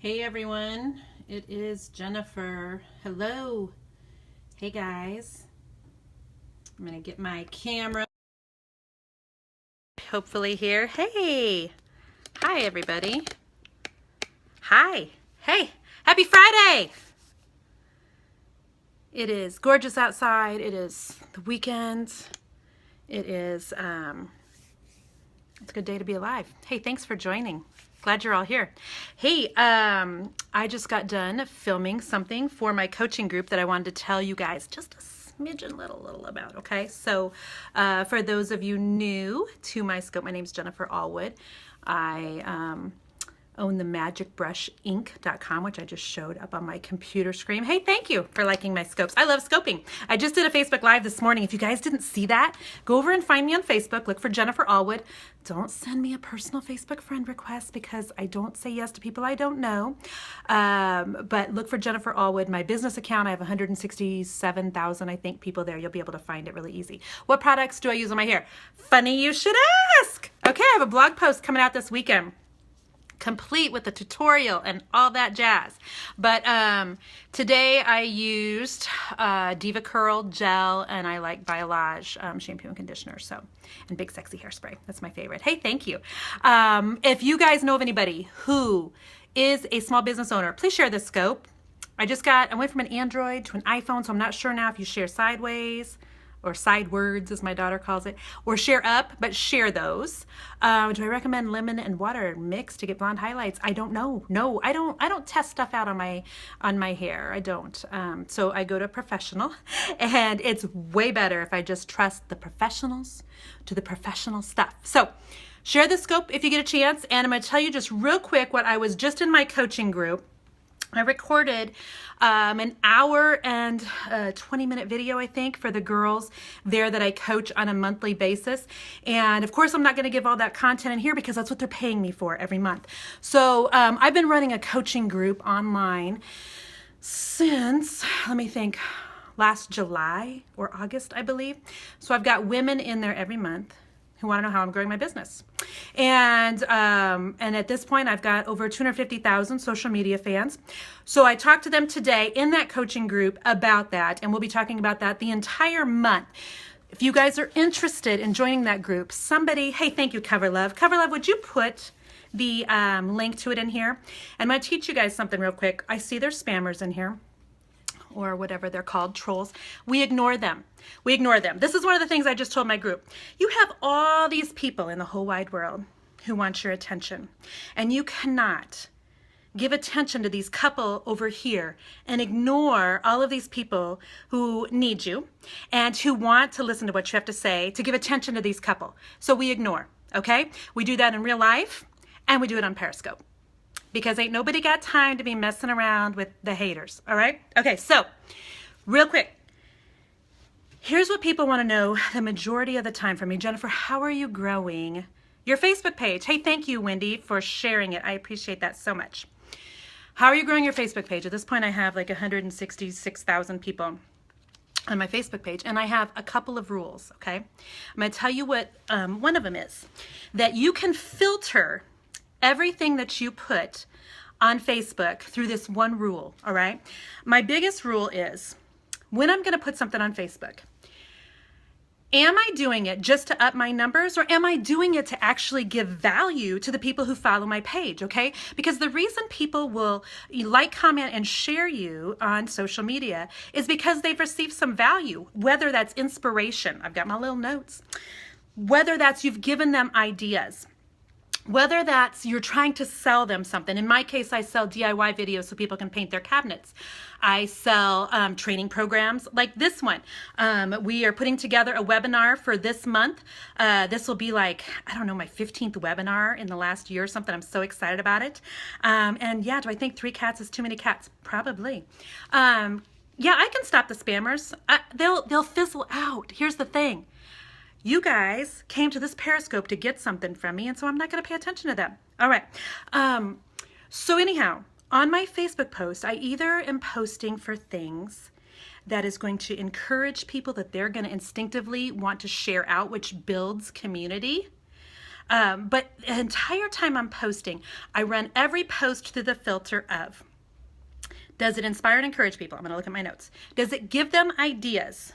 Hey everyone, it is Jennifer. Hello. Hey guys. I'm gonna get my camera hopefully here. Hey. Hi everybody. Hi. Hey. Happy Friday. It is gorgeous outside. It is the weekend. It's a good day to be alive. Hey, thanks for joining. Glad you're all here. Hey, I just got done filming something for my coaching group that I wanted to tell you guys just a smidgen little about, okay? So for those of you new to my scope, my name's Jennifer Allwood. I own the magicbrushinc.com, which I just showed up on my computer screen. Hey, thank you for liking my scopes. I love scoping. I just did a Facebook Live this morning. If you guys didn't see that, go over and find me on Facebook. Look for Jennifer Allwood. Don't send me a personal Facebook friend request because I don't say yes to people I don't know. But look for Jennifer Allwood. My business account, I have 167,000, I think, people there. You'll be able to find it really easy. What products do I use on my hair? Funny you should ask. Okay, I have a blog post coming out this weekend, complete with the tutorial and all that jazz. But today I used Diva Curl Gel, and I like Biolage shampoo and conditioner, and Big Sexy Hairspray. That's my favorite. Hey, thank you. If you guys know of anybody who is a small business owner, please share this scope. I went from an Android to an iPhone, so I'm not sure now if you share sideways or sidewards, as my daughter calls it, or share up, but share those. Do I recommend lemon and water mix to get blonde highlights? I don't know. No, I don't test stuff out on my hair. I don't. So I go to a professional, and it's way better if I just trust the professionals to the professional stuff. So share the scope if you get a chance, and I'm going to tell you just real quick what I was just in my coaching group. I recorded an hour and 20-minute video, I think, for the girls there that I coach on a monthly basis. And of course, I'm not going to give all that content in here because that's what they're paying me for every month. So I've been running a coaching group online since, let me think, last July or August, I believe. So I've got women in there every month who want to know how I'm growing my business. And at this point, I've got over 250,000 social media fans. So I talked to them today in that coaching group about that, and we'll be talking about that the entire month. If you guys are interested in joining that group, hey, thank you, Cover Love. Cover Love, would you put the link to it in here? I'm going to teach you guys something real quick. I see there's spammers in here, or whatever they're called, trolls. We ignore them. We ignore them. This is one of the things I just told my group. You have all these people in the whole wide world who want your attention, and you cannot give attention to these couple over here and ignore all of these people who need you and who want to listen to what you have to say to give attention to these couple. So we ignore, okay? We do that in real life, and we do it on Periscope, because ain't nobody got time to be messing around with the haters, all right? Okay, so real quick, here's what people want to know the majority of the time from me. Jennifer, how are you growing your Facebook page? Hey, thank you, Wendy, for sharing it. I appreciate that so much. How are you growing your Facebook page? At this point, I have like 166,000 people on my Facebook page, and I have a couple of rules, okay? I'm going to tell you what one of them is, that you can filter everything that you put on Facebook through this one rule, all right? My biggest rule is, when I'm going to put something on Facebook, am I doing it just to up my numbers, or am I doing it to actually give value to the people who follow my page, okay? Because the reason people will like, comment, and share you on social media is because they've received some value, whether that's inspiration. I've got my little notes. Whether that's you've given them ideas. Whether that's you're trying to sell them something. In my case, I sell DIY videos so people can paint their cabinets. I sell training programs like this one. We are putting together a webinar for this month. This will be like, I don't know, my 15th webinar in the last year or something. I'm so excited about it. And yeah, do I think 3 cats is too many cats? Probably. Yeah, I can stop the spammers. They'll fizzle out. Here's the thing. You guys came to this Periscope to get something from me, and so I'm not going to pay attention to them. All right. So anyhow, on my Facebook post, I either am posting for things that is going to encourage people that they're going to instinctively want to share out, which builds community. But the entire time I'm posting, I run every post through the filter of, does it inspire and encourage people? I'm going to look at my notes. Does it give them ideas?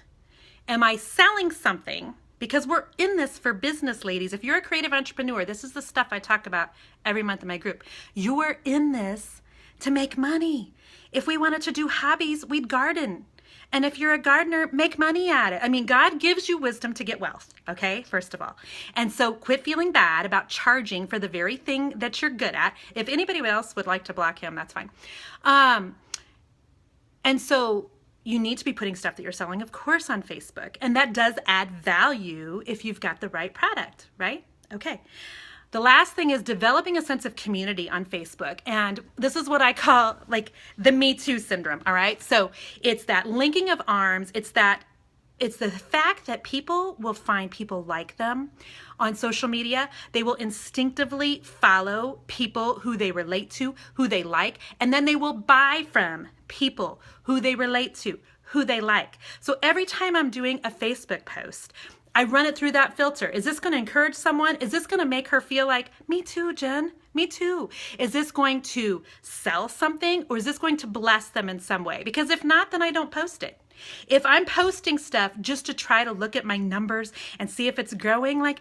Am I selling something? Because we're in this for business, ladies. If you're a creative entrepreneur, this is the stuff I talk about every month in my group. You are in this to make money. If we wanted to do hobbies, we'd garden. And if you're a gardener, make money at it. I mean, God gives you wisdom to get wealth, okay, first of all. And so quit feeling bad about charging for the very thing that you're good at. If anybody else would like to block him, that's fine. And so you need to be putting stuff that you're selling, of course, on Facebook. And that does add value if you've got the right product, right? Okay. The last thing is developing a sense of community on Facebook. And this is what I call like the Me Too syndrome, all right? So it's that linking of arms. It's the fact that people will find people like them on social media. They will instinctively follow people who they relate to, who they like, and then they will buy from people who they relate to, who they like. So every time I'm doing a Facebook post, I run it through that filter. Is this going to encourage someone? Is this going to make her feel like, me too, Jen? Me too. Is this going to sell something, or is this going to bless them in some way? Because if not, then I don't post it. If I'm posting stuff just to try to look at my numbers and see if it's growing, like,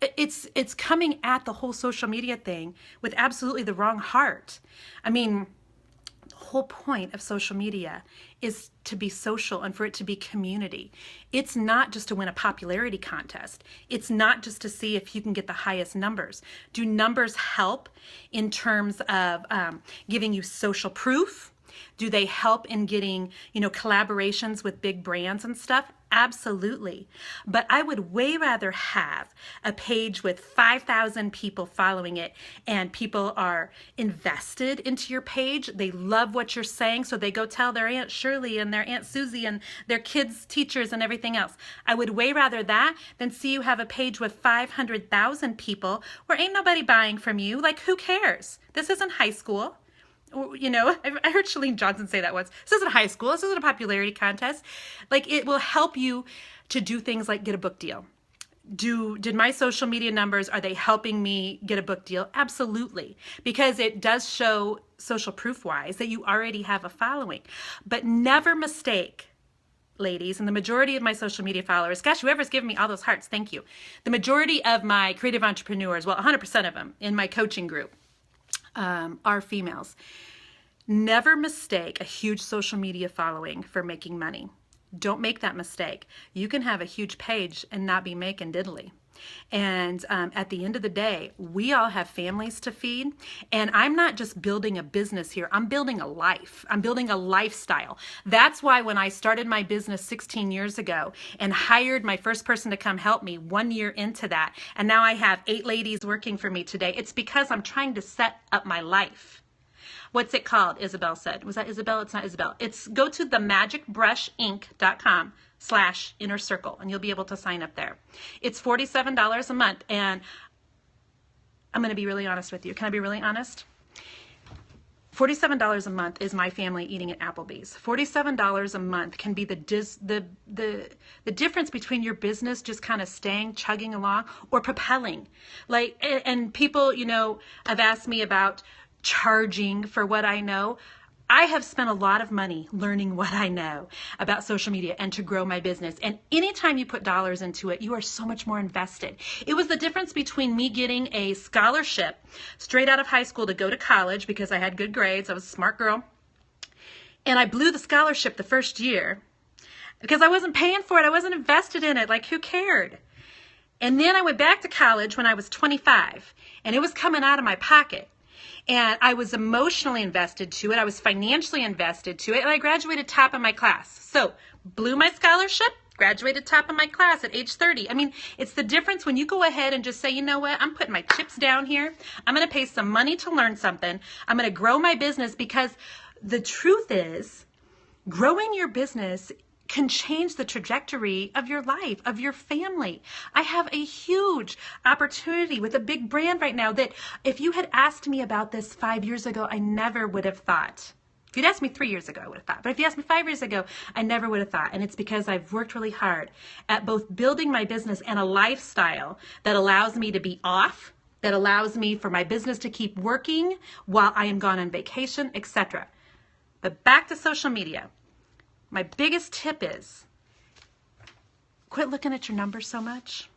it's coming at the whole social media thing with absolutely the wrong heart. I mean, the whole point of social media is to be social and for it to be community. It's not just to win a popularity contest. It's not just to see if you can get the highest numbers. Do numbers help in terms of giving you social proof? Do they help in getting, collaborations with big brands and stuff? Absolutely. But I would way rather have a page with 5,000 people following it and people are invested into your page. They love what you're saying, so they go tell their Aunt Shirley and their Aunt Susie and their kids' teachers and everything else. I would way rather that than see you have a page with 500,000 people where ain't nobody buying from you. Like, who cares? This isn't high school. I heard Shalene Johnson say that once. This isn't high school. This isn't a popularity contest. Like, it will help you to do things like get a book deal. Did my social media numbers, are they helping me get a book deal? Absolutely. Because it does show social proof-wise that you already have a following. But never mistake, ladies, and the majority of my social media followers, gosh, whoever's given me all those hearts, thank you. The majority of my creative entrepreneurs, well, 100% of them in my coaching group, are females. Never mistake a huge social media following for making money. Don't make that mistake. You can have a huge page and not be making diddly. And at the end of the day, we all have families to feed. And I'm not just building a business here. I'm building a life. I'm building a lifestyle. That's why when I started my business 16 years ago and hired my first person to come help me 1 year into that, and now I have 8 ladies working for me today, it's because I'm trying to set up my life. What's it called? Isabel said. Was that Isabel? It's not Isabel. It's go to themagicbrushinc.com/inner circle and you'll be able to sign up there. It's $47 a month, and I'm going to be really honest with you. Can I be really honest? $47 a month is my family eating at Applebee's. $47 a month can be the difference between your business just kind of chugging along or propelling. Like, and people, have asked me about charging for what I know. I have spent a lot of money learning what I know about social media and to grow my business. And anytime you put dollars into it, you are so much more invested. It was the difference between me getting a scholarship straight out of high school to go to college because I had good grades. I was a smart girl. And I blew the scholarship the first year because I wasn't paying for it. I wasn't invested in it. Like, who cared? And then I went back to college when I was 25, and it was coming out of my pocket. And I was emotionally invested to it. I was financially invested to it. And I graduated top of my class. So, blew my scholarship, graduated top of my class at age 30. I mean, it's the difference when you go ahead and just say, you know what, I'm putting my chips down here. I'm going to pay some money to learn something. I'm going to grow my business, because the truth is, growing your business can change the trajectory of your life, of your family. I have a huge opportunity with a big brand right now that if you had asked me about this 5 years ago, I never would have thought If you'd asked me 3 years ago, I would have thought. But if you asked me 5 years ago, I never would have thought. And it's because I've worked really hard at both building my business and a lifestyle that allows me to be off, that allows me for my business to keep working while I am gone on vacation, etc. But back to social media. My biggest tip is quit looking at your numbers so much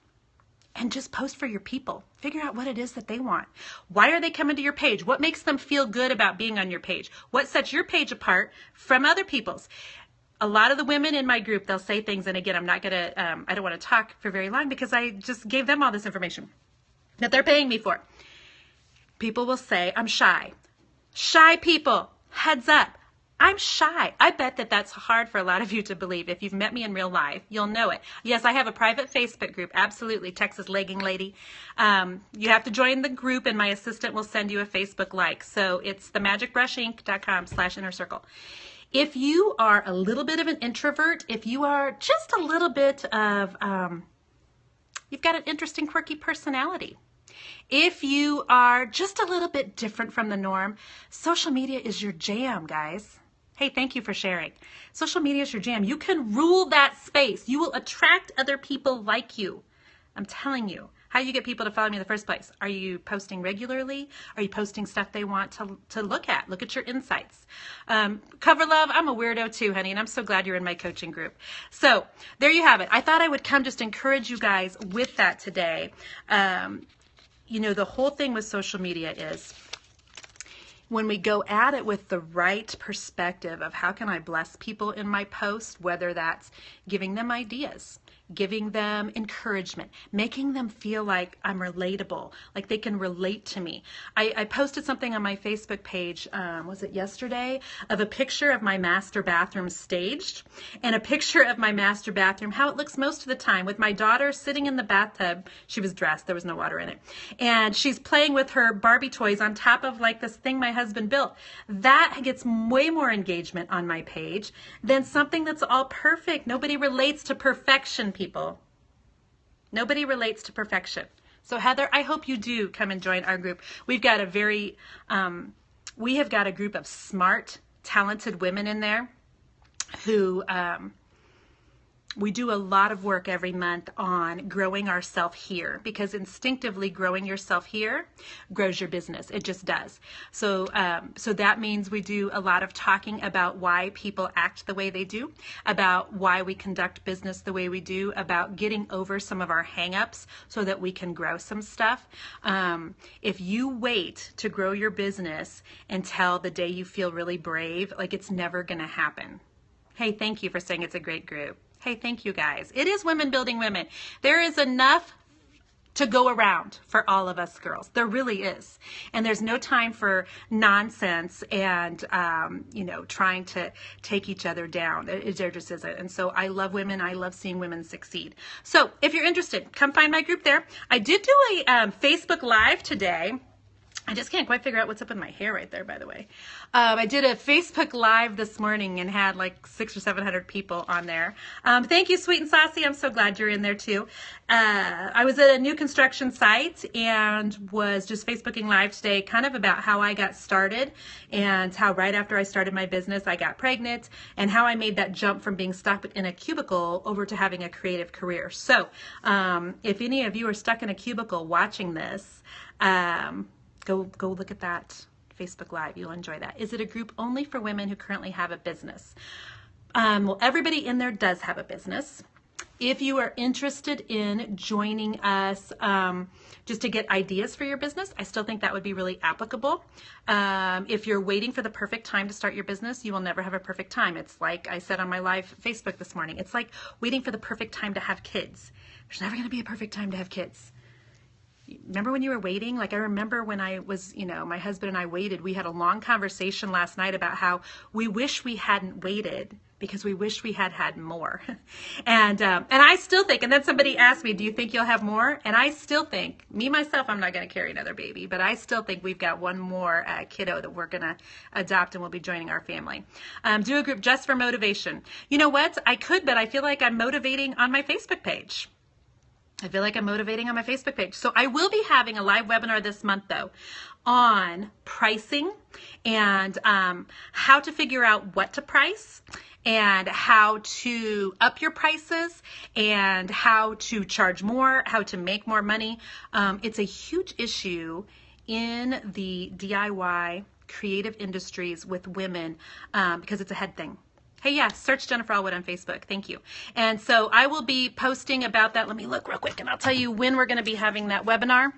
and just post for your people. Figure out what it is that they want. Why are they coming to your page? What makes them feel good about being on your page? What sets your page apart from other people's? A lot of the women in my group, they'll say things, and again, I don't want to talk for very long because I just gave them all this information that they're paying me for. People will say, I'm shy. Shy people, heads up. I'm shy. I bet that that's hard for a lot of you to believe. If you've met me in real life, you'll know it. Yes, I have a private Facebook group. Absolutely. Texas Legging Lady. You have to join the group and my assistant will send you a Facebook like. So it's themagicbrushinc.com/innercircle. If you are a little bit of an introvert, if you are just a little bit of, you've got an interesting, quirky personality. If you are just a little bit different from the norm, social media is your jam, guys. Hey, thank you for sharing. Social media is your jam. You can rule that space. You will attract other people like you. I'm telling you. How do you get people to follow me in the first place? Are you posting regularly? Are you posting stuff they want to look at? Look at your insights. Cover love, I'm a weirdo too, honey, and I'm so glad you're in my coaching group. So there you have it. I thought I would come just encourage you guys with that today. You know, the whole thing with social media is when we go at it with the right perspective of how can I bless people in my post, whether that's giving them ideas, giving them encouragement, making them feel like I'm relatable, like they can relate to me. I posted something on my Facebook page, was it yesterday, of a picture of my master bathroom staged and a picture of my master bathroom, how it looks most of the time with my daughter sitting in the bathtub. She was dressed, there was no water in it. And she's playing with her Barbie toys on top of like this thing my husband built. That gets way more engagement on my page than something that's all perfect. Nobody relates to perfection, people. Nobody relates to perfection. So Heather, I hope you do come and join our group. We've got a we have got a group of smart, talented women in there who, we do a lot of work every month on growing ourselves here, because instinctively growing yourself here grows your business. It just does. So, so that means we do a lot of talking about why people act the way they do, about why we conduct business the way we do, about getting over some of our hang-ups so that we can grow some stuff. If you wait to grow your business until the day you feel really brave, like it's never going to happen. Hey, thank you for saying it's a great group. Hey, thank you guys. It is women building women. There is enough to go around for all of us girls. There really is. And there's no time for nonsense and, you know, trying to take each other down. There just isn't. And so I love women. I love seeing women succeed. So if you're interested, come find my group there. I did do a Facebook Live today. I just can't quite figure out what's up with my hair right there, by the way. I did a Facebook Live this morning and had like 600 or 700 people on there. Thank you, Sweet and Saucy. I'm so glad you're in there too. I was at a new construction site and was just Facebooking Live today, kind of about how I got started and how right after I started my business, I got pregnant and how I made that jump from being stuck in a cubicle over to having a creative career. So if any of you are stuck in a cubicle watching this, Go look at that Facebook Live. You'll enjoy that. Is it a group only for women who currently have a business? Well, everybody in there does have a business. If you are interested in joining us just to get ideas for your business, I still think that would be really applicable. If you're waiting for the perfect time to start your business, you will never have a perfect time. It's like I said on my live Facebook this morning. It's like waiting for the perfect time to have kids. There's never going to be a perfect time to have kids. Remember when you were waiting? Like I remember when I was, you know, my husband and I waited. We had a long conversation last night about how we wish we hadn't waited because we wish we had had more. And I still think, and then somebody asked me, do you think you'll have more? And I still think, me, myself, I'm not going to carry another baby, but I still think we've got one more kiddo that we're going to adopt and will be joining our family. Do a group just for motivation. You know what? I could, but I feel like I'm motivating on my Facebook page. I feel like I'm motivating on my Facebook page. So I will be having a live webinar this month, though, on pricing and how to figure out what to price and how to up your prices and how to charge more, how to make more money. It's a huge issue in the DIY creative industries with women because it's a head thing. Hey, yeah, search Jennifer Allwood on Facebook. Thank you. And so I will be posting about that. Let me look real quick and I'll tell you when we're going to be having that webinar.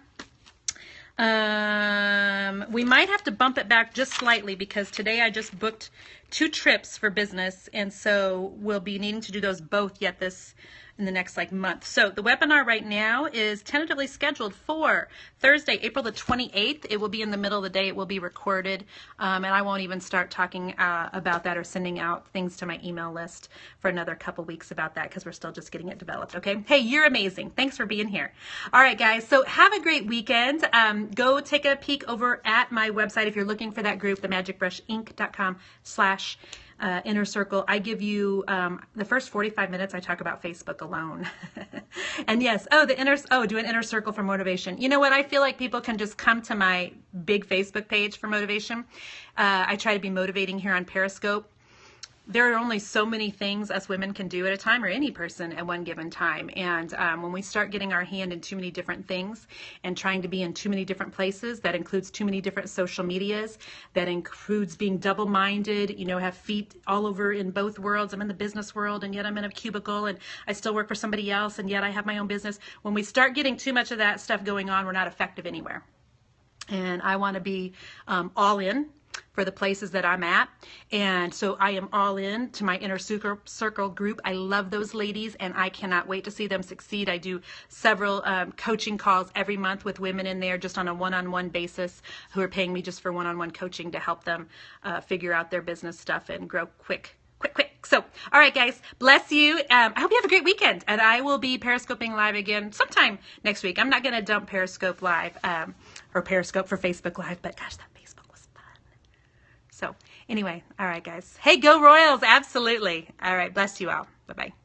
We might have to bump it back just slightly because today I just booked 2 trips for business, and so we'll be needing to do those both yet in the next month. So the webinar right now is tentatively scheduled for Thursday, April the 28th. It will be in the middle of the day. It will be recorded, and I won't even start talking about that or sending out things to my email list for another couple weeks about that because we're still just getting it developed, okay? Hey, you're amazing. Thanks for being here. All right, guys, so have a great weekend. Go take a peek over at my website if you're looking for that group, themagicbrushinc.com/Inner Circle. I give you the first 45 minutes I talk about Facebook alone. And yes, do an Inner Circle for motivation. You know what? I feel like people can just come to my big Facebook page for motivation. I try to be motivating here on Periscope. There are only so many things us women can do at a time, or any person at one given time. And when we start getting our hand in too many different things and trying to be in too many different places, that includes too many different social medias, that includes being double-minded, have feet all over in both worlds. I'm in the business world, and yet I'm in a cubicle, and I still work for somebody else, and yet I have my own business. When we start getting too much of that stuff going on, we're not effective anywhere. And I want to be all in for the places that I'm at. And so I am all in to my Inner Circle group. I love those ladies and I cannot wait to see them succeed. I do several coaching calls every month with women in there just on a one-on-one basis who are paying me just for one-on-one coaching to help them figure out their business stuff and grow quick. So, all right, guys, bless you. I hope you have a great weekend, and I will be Periscoping live again sometime next week. I'm not going to dump Periscope live or Periscope for Facebook Live, but gosh, that Facebook was fun. So, anyway, all right, guys. Hey, go Royals. Absolutely. All right, bless you all. Bye-bye.